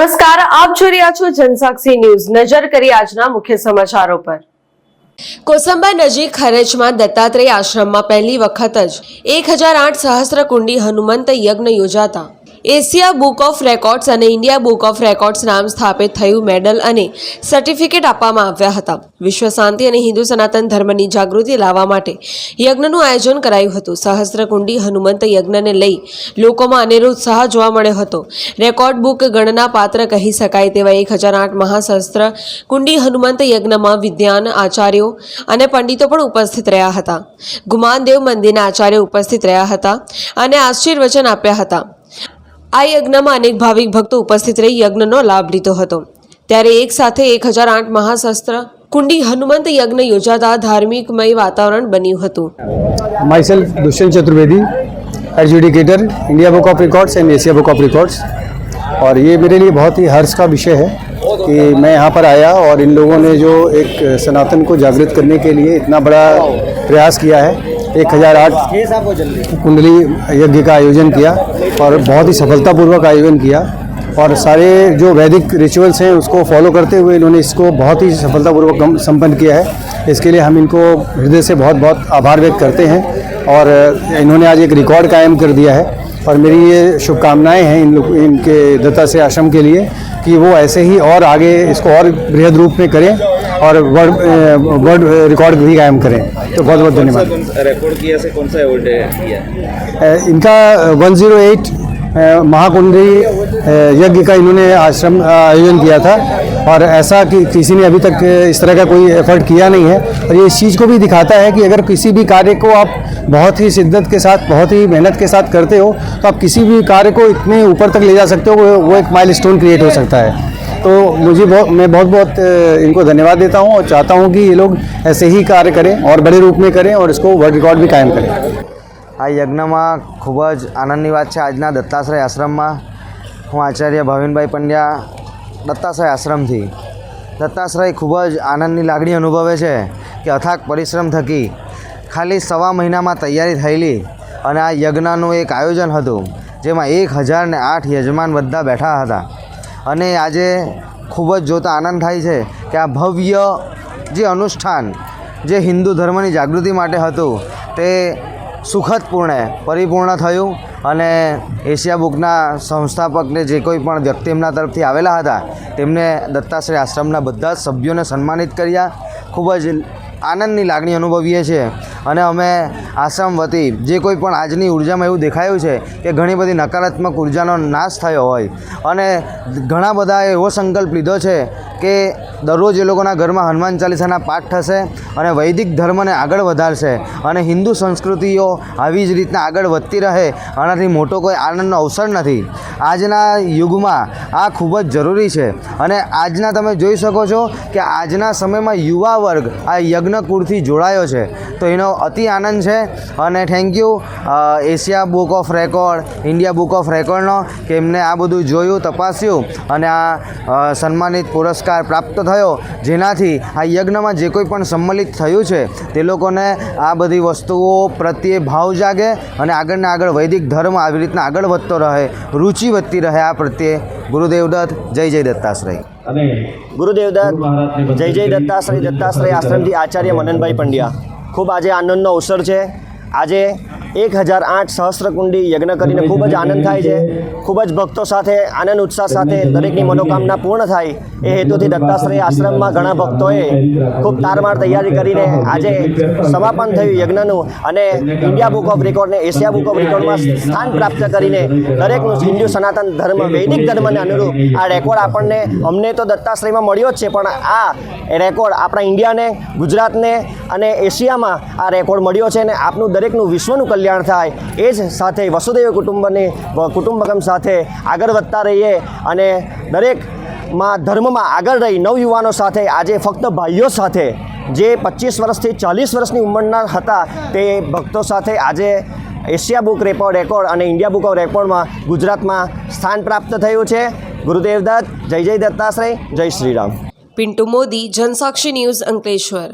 નમસ્કાર, આપ જોઈ રહ્યા છો જનસાક્ષી ન્યૂઝ। નજર કરી આજના મુખ્ય સમાચારો પર। કોસંબા નજીક ખરેચમાં દત્તાત્રેય આશ્રમમાં પહેલી વખત જ 1008 સહસ્ત્રકુંડી હનુમંત યજ્ઞ યોજાતા એશિયા બુક ઓફ રેકોર્ડ્સ અને ઇન્ડિયા બુક ઓફ રેકોર્ડ્સ નામ સ્થાપિત થયું। મેડલ અને સર્ટિફિકેટ આપવામાં આવ્યા હતા। વિશ્વ શાંતિ અને હિન્દુ સનાતન ધર્મની જાગૃતિ લાવવા માટે યજ્ઞનું આયોજન કરાયું હતું। સહસ્ત્રકુંડી હનુમંત યજ્ઞને લઈ લોકોમાં અનેરો ઉત્સાહ જોવા મળ્યો હતો। રેકોર્ડ બુક ગણના પાત્ર કહી શકાય તેવા 1008 મહાસહસ્ત્ર કુંડી હનુમંત યજ્ઞમાં વિદ્વાન આચાર્યો અને પંડિતો પણ ઉપસ્થિત રહ્યા હતા। ગુમાનદેવ મંદિરના આચાર્યો ઉપસ્થિત રહ્યા હતા અને આશીર્વચન આપ્યા હતા। આ યજ્ઞમાં અનેક ભાવિક ભક્તો ઉપસ્થિત રહી યજ્ઞનો લાભ લીધો હતો। ત્યારે એક સાથે 1008 મહાશસ્ત્ર કુંડી હનુમંત યજ્ઞ યોજાતા ધાર્મિકમય વાતાવરણ બન્યું હતું। Myself Dushyant Chaturvedi, adjudicator India book of records and Asia book of records. और ये मेरे लिए बहुत ही हर्ष का विषय है कि मैं यहाँ पर आया और इन लोगों ने जो एक सनातन को जागृत करने के लिए इतना बड़ा प्रयास किया है। 1008 कुंडली यज्ञ का आयोजन किया और बहुत ही सफलतापूर्वक आयोजन किया और सारे जो वैदिक रिचुअल्स हैं उसको फॉलो करते हुए इन्होंने इसको बहुत ही सफलतापूर्वक संपन्न किया है। इसके लिए हम इनको हृदय से बहुत बहुत आभार व्यक्त करते हैं और इन्होंने आज एक रिकॉर्ड कायम कर दिया है। और मेरी ये शुभकामनाएं हैं इनके दत्तात्रेय आश्रम के लिए कि वो ऐसे ही और आगे इसको और बृहद रूप में करें और वर्ल्ड रिकॉर्ड भी कायम करें। तो बहुत बहुत धन्यवाद। रिकॉर्ड किया से कौन सा अवार्ड किया? इनका 108 महाकुंडी यज्ञ का इन्होंने आश्रम आयोजन किया था और ऐसा कि किसी ने अभी तक इस तरह का कोई एफर्ट किया नहीं है। और ये इस चीज़ को भी दिखाता है कि अगर किसी भी कार्य को आप बहुत ही शिद्दत के साथ, बहुत ही मेहनत के साथ करते हो तो आप किसी भी कार्य को इतने ऊपर तक ले जा सकते हो, वो एक माइलस्टोन क्रिएट हो सकता है। तो मैं बहुत बहुत इनको धन्यवाद देता हूँ और चाहता हूँ कि ये लोग ऐसे ही कार्य करें और बड़े रूप में करें और इसको वर्ल्ड रिकॉर्ड भी कायम करें। आ यज्ञમાં ખૂબ જ આનંદની વાત છે। આજના દત્તાશ્રય આશ્રમમાં હું આચાર્ય ભાવિનભાઈ પંડ્યા દત્તાશ્રય આશ્રમથી દત્તાશ્રય ખૂબ જ આનંદની લાગણી અનુભવે છે કે અથાગ પરિશ્રમ થકી ખાલી સવા મહિનામાં તૈયારી થયેલી અને આ યજ્ઞનું એક આયોજન હતું જેમાં 1008 યજમાન બધા બેઠા હતા અને આજે ખૂબ જ જોતા આનંદ થાય છે કે આ ભવ્ય જે અનુષ્ઠાન જે હિન્દુ ધર્મની જાગૃતિ માટે હતું તે સુખદપૂર્ણે પરિપૂર્ણ થયું અને એશિયા બુકના સંસ્થાપકને જે કોઈ પણ વ્યક્તિ એમના તરફથી આવેલા હતા તેમને દત્તાશ્રય આશ્રમના બધા જ સભ્યોને સન્માનિત કર્યા। ખૂબ જ આનંદની લાગણી અનુભવીએ છીએ અને અમે આશ્રમ વતી જે કોઈ પણ આજની ઉર્જામાં એવું દેખાયું છે કે ઘણી બધી નકારાત્મક ઉર્જાનો નાશ થયો હોય અને ઘણા બધાએ એવો સંકલ્પ લીધો છે કે દરરોજ એ લોકોના ઘરમાં હનુમાન ચાલીસાના પાઠ થશે અને વૈદિક ધર્મને આગળ વધારશે અને હિન્દુ સંસ્કૃતિઓ આવી જ રીતના આગળ વધતી રહે, આનાથી મોટો કોઈ આનંદનો અવસર નથી। આજના યુગમાં આ ખૂબ જ જરૂરી છે અને આજના તમે જોઈ શકો છો કે આજના સમયમાં યુવા વર્ગ આ યજ્ઞકુળથી જોડાયો છે તો એનો અતિ આનંદ છે અને thank you Asia book of record, India book of રેકોર્ડનો કે એમને આ બધું જોયું, તપાસ્યું અને આ સન્માનિત પુરસ્કાર પ્રાપ્ત થયો જેનાથી આ યજ્ઞમાં જે કોઈ પણ સંમલિત થયું છે તે લોકોને આ બધી વસ્તુઓ પ્રત્યે ભાવ જાગે અને આગળને આગળ વૈદિક ધર્મ આવી રીતના આગળ વધતો રહે, રુચિ વધતી રહે આ પ્રત્યે। ગુરુદેવ દત્ત, જય જય દત્તાશ્રય। ગુરુદેવ દત્ત, જય જય દત્તાશ્રય। દત્તાશ્રય આશ્રમથી આચાર્ય મનનભાઈ પંડ્યા। ખૂબ આજે આનંદનો અવસર છે। આજે 1008 સહસ્ત્રકુંડી યજ્ઞ કરીને ખૂબ જ આનંદ થાય છે। ખૂબ જ ભક્તો સાથે આનંદ ઉત્સાહ સાથે દરેકની મનોકામના પૂર્ણ થાય એ હેતુથી દત્તાશ્રય આશ્રમમાં ઘણા ભક્તોએ ખૂબ તારમાર તૈયારી કરીને આજે સમાપન થયું યજ્ઞનું અને ઇન્ડિયા બુક ઓફ રેકોર્ડ ને એશિયા બુક ઓફ રેકોર્ડમાં સ્થાન પ્રાપ્ત કરીને દરેકનું હિન્દુ સનાતન ધર્મ, વૈદિક ધર્મને અનુરૂપ આ રેકોર્ડ આપણને અમને તો દત્તાશ્રયમાં મળ્યો જ છે પણ આ રેકોર્ડ આપણા ઇન્ડિયાને, ગુજરાતને અને એશિયામાં આ રેકોર્ડ મળ્યો છે અને આપનું દરેકનું વિશ્વનું કલ્યાણ થાય એ જ સાથે વસુદૈવ કુટુંબકમ સાથે આગળ વધતા રહીએ અને દરેકમાં ધર્મમાં આગળ રહી નવયુવાનો સાથે આજે ફક્ત ભાઈઓ સાથે જે 25 વર્ષથી 40 વર્ષની ઉંમરના હતા તે ભક્તો સાથે આજે એશિયા બુક રેકોર્ડ અને ઇન્ડિયા બુક ઓફ રેકોર્ડમાં ગુજરાતમાં સ્થાન પ્રાપ્ત થયું છે। ગુરુદેવ દત્ત, જય જય દત્તાશ્રય, જય શ્રી રામ। પિન્ટુ મોદી, જનસાક્ષી ન્યૂઝ, અંકલેશ્વર।